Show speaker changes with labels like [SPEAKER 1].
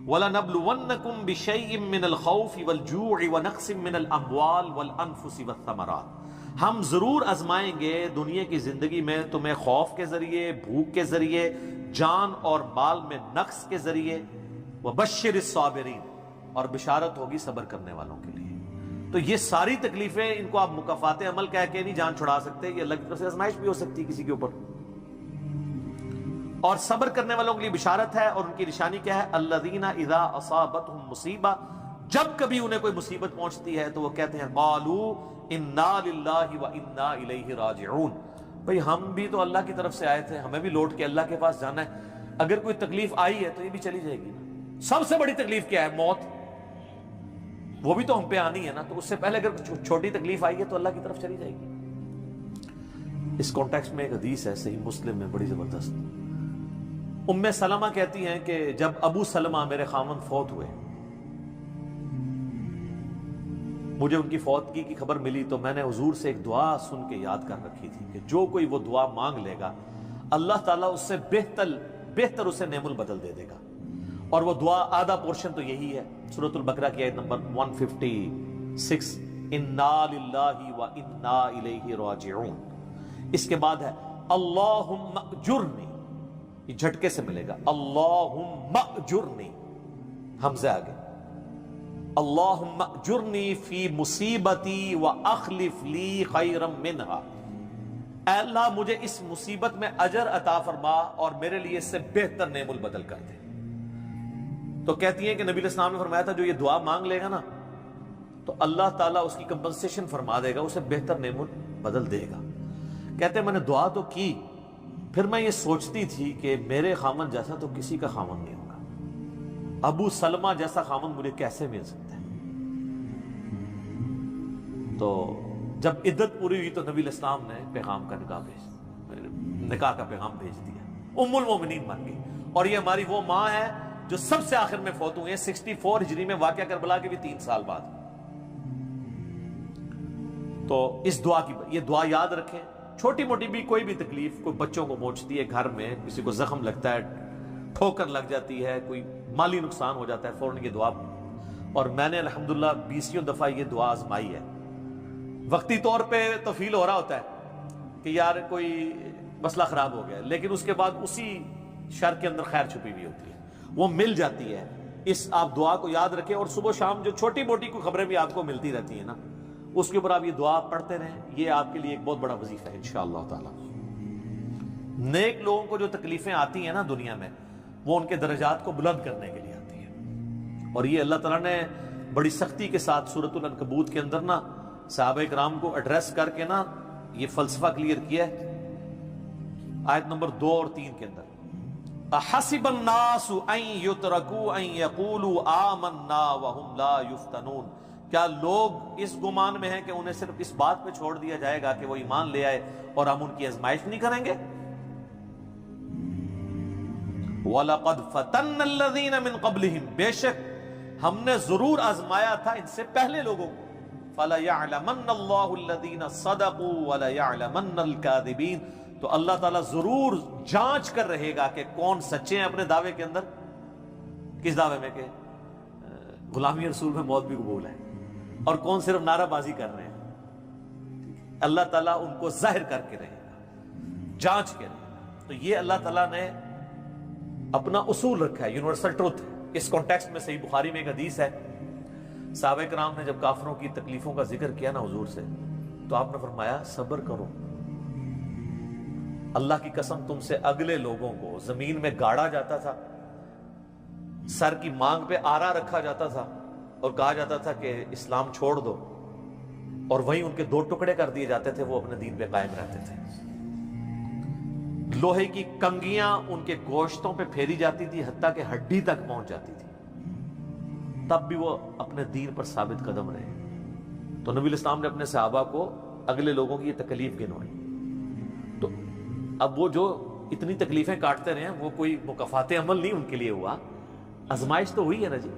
[SPEAKER 1] وَلَنَبْلُوَنَّكُمْ بِشَيْءٍ مِّنَ الْخَوْفِ وَالْجُوعِ وَنَقْصٍ مِّنَ الْأَمْوَالِ وَالْأَنفُسِ وَالثَّمَرَاتِ، ہم ضرور آزمائیں گے دنیا کی زندگی میں تمہیں خوف کے ذریعے، بھوک کے ذریعے، جان اور مال میں نقص کے ذریعے۔ وَبَشِّرِ الصَّابِرِينَ، اور بشارت ہوگی صبر کرنے والوں کے لیے۔ تو یہ ساری تکلیفیں، ان کو آپ مکافات عمل کہہ کے نہیں جان چھڑا سکتے، یہ اللہ کی طرف سے آزمائش بھی ہو سکتی ہے کسی کے اوپر۔ اور صبر کرنے والوں کے لیے بشارت ہے، اور ان کی نشانی کیا ہے؟ الذین اذا اصابتهم مصیبہ، جب کبھی انہیں کوئی مصیبت پہنچتی ہے تو وہ کہتے ہیں قالوا انا للہ وانا الیہ راجعون، بھئی ہم بھی تو اللہ کی طرف سے آئے تھے، ہمیں بھی لوٹ کے اللہ کے پاس جانا ہے۔ اگر کوئی تکلیف آئی ہے تو یہ بھی چلی جائے گی نا۔ سب سے بڑی تکلیف کیا ہے؟ موت، وہ بھی تو ہم پہ آنی ہے نا، تو اس سے پہلے اگر چھوٹی تکلیف آئی ہے تو اللہ کی طرف چلی جائے گی۔ اس کانٹیکسٹ میں ایک حدیث ہے صحیح مسلم میں بڑی زبردست۔ ام سلمہ کہتی ہیں کہ جب ابو سلمہ میرے خاوند فوت ہوئے، مجھے ان کی فوتگی کی خبر ملی تو میں نے حضور سے ایک دعا سن کے یاد کر رکھی تھی کہ جو کوئی وہ دعا مانگ لے گا اللہ تعالیٰ اس سے بہتر اسے نعم البدل دے دے گا، اور وہ دعا آدھا پورشن تو یہی ہے، سورۃ البقرہ کی آیت نمبر 156، انا للہ وانا الیہ راجعون۔ اس کے بعد ہے اللہم اجرنی، یہ جھٹکے سے ملے گا، اللہم اجرنی، حمزہ آگے، اللہم اجرنی فی مصیبتی واخلف لی خیرا منہا، اے اللہ مجھے اس مصیبت میں اجر عطا فرما اور میرے لیے اس سے بہتر نعم البدل کر دے۔ تو کہتی ہیں کہ نبی علیہ السلام نے فرمایا تھا جو یہ دعا مانگ لے گا نا تو اللہ تعالیٰ اس کی کمپنسیشن فرما دے گا، اسے بہتر نعم البدل دے گا۔ کہتے ہیں میں نے دعا تو کی، پھر میں یہ سوچتی تھی کہ میرے خامن جیسا تو کسی کا خامن نہیں ہوگا، ابو سلمہ جیسا خامن مجھے کیسے مل سکتا ہے۔ تو جب عدت پوری ہوئی تو نبی علیہ السلام نے پیغام کا نکاح کا پیغام بھیج دیا، ام المومنین بن گئی۔ اور یہ ہماری وہ ماں ہے جو سب سے آخر میں فوت ہوئی ہے 64 ہجری میں، واقعہ کربلا کے بھی 3 سال بعد۔ تو اس دعا کی یہ دعا یاد رکھیں، چھوٹی موٹی بھی کوئی بھی تکلیف، کوئی بچوں کو پہنچتی ہے گھر میں، کسی کو زخم لگتا ہے، ٹھوکر لگ جاتی ہے، کوئی مالی نقصان ہو جاتا ہے، فوراً یہ دعا۔ اور میں نے الحمدللہ 20 دفعہ یہ دعا آزمائی ہے۔ وقتی طور پہ تو فیل ہو رہا ہوتا ہے کہ یار کوئی مسئلہ خراب ہو گیا، لیکن اس کے بعد اسی شر کے اندر خیر چھپی ہوئی ہوتی ہے، وہ مل جاتی ہے۔ اس آپ دعا کو یاد رکھیں، اور صبح شام جو چھوٹی موٹی کوئی خبریں بھی آپ کو ملتی رہتی ہیں نا، اس کے اوپر آپ یہ دعا پڑھتے رہیں، یہ آپ کے لیے ایک بہت بڑا وظیفہ ہے انشاءاللہ تعالی۔ نیک لوگوں کو جو تکلیفیں آتی ہیں نا دنیا میں، وہ ان کے درجات کو بلند کرنے کے لیے آتی ہیں، اور یہ اللہ تعالیٰ نے بڑی سختی کے ساتھ سورۃ العنکبوت کے اندر نا صحابہ کرام کو ایڈریس کر کے نا یہ فلسفہ کلیئر کیا ہے، آیت نمبر 2 اور 3 کے اندر، احسب الناس ان یترکوا ان یقولوا آمنا وهم لا یفتنون، کیا لوگ اس گمان میں ہیں کہ انہیں صرف اس بات پہ چھوڑ دیا جائے گا کہ وہ ایمان لے آئے اور ہم ان کی آزمائش نہیں کریں گے؟ وَلَقَدْ فَتَنَّ الَّذِينَ مِن قَبْلِهِمْ، بے شک ہم نے ضرور آزمایا تھا ان سے پہلے لوگوں کو، فَلَيَعْلَمَنَّ اللَّهُ الَّذِينَ صَدَقُوا وَلَيَعْلَمَنَّ الْكَاذِبِينَ، تو اللہ تعالیٰ ضرور جانچ کر رہے گا کہ کون سچے ہیں اپنے دعوے کے اندر۔ کس دعوے میں؟ کہ غلامی رسول میں موت بھی قبول ہے، اور کون صرف نعرہ بازی کر رہے ہیں۔ اللہ تعالیٰ ان کو ظاہر کر کے رہے گا، جانچ کے رہے گا۔ تو یہ اللہ تعالیٰ نے اپنا اصول رکھا ہے، یونیورسل ٹروتھ ہے۔ اس کانٹیکسٹ میں صحیح بخاری میں ایک حدیث ہے، صحابہ کرام نے جب کافروں کی تکلیفوں کا ذکر کیا نا حضور سے، تو آپ نے فرمایا صبر کرو، اللہ کی قسم تم سے اگلے لوگوں کو زمین میں گاڑا جاتا تھا، سر کی مانگ پہ آرا رکھا جاتا تھا اور کہا جاتا تھا کہ اسلام چھوڑ دو، اور وہیں ان کے 2 ٹکڑے کر دیے جاتے تھے، وہ اپنے دین پہ قائم رہتے تھے۔ لوہے کی کنگیاں ان کے گوشتوں پہ پھیری جاتی تھی، حتیٰ کہ ہڈی تک پہنچ جاتی تھی، تب بھی وہ اپنے دین پر ثابت قدم رہے۔ تو نبی علیہ السلام نے اپنے صحابہ کو اگلے لوگوں کی یہ تکلیف گنوائی۔ تو اب وہ جو اتنی تکلیفیں کاٹتے رہے ہیں، وہ کوئی مکافات عمل نہیں ان کے لیے ہوا، آزمائش تو ہوئی ہے نا جی۔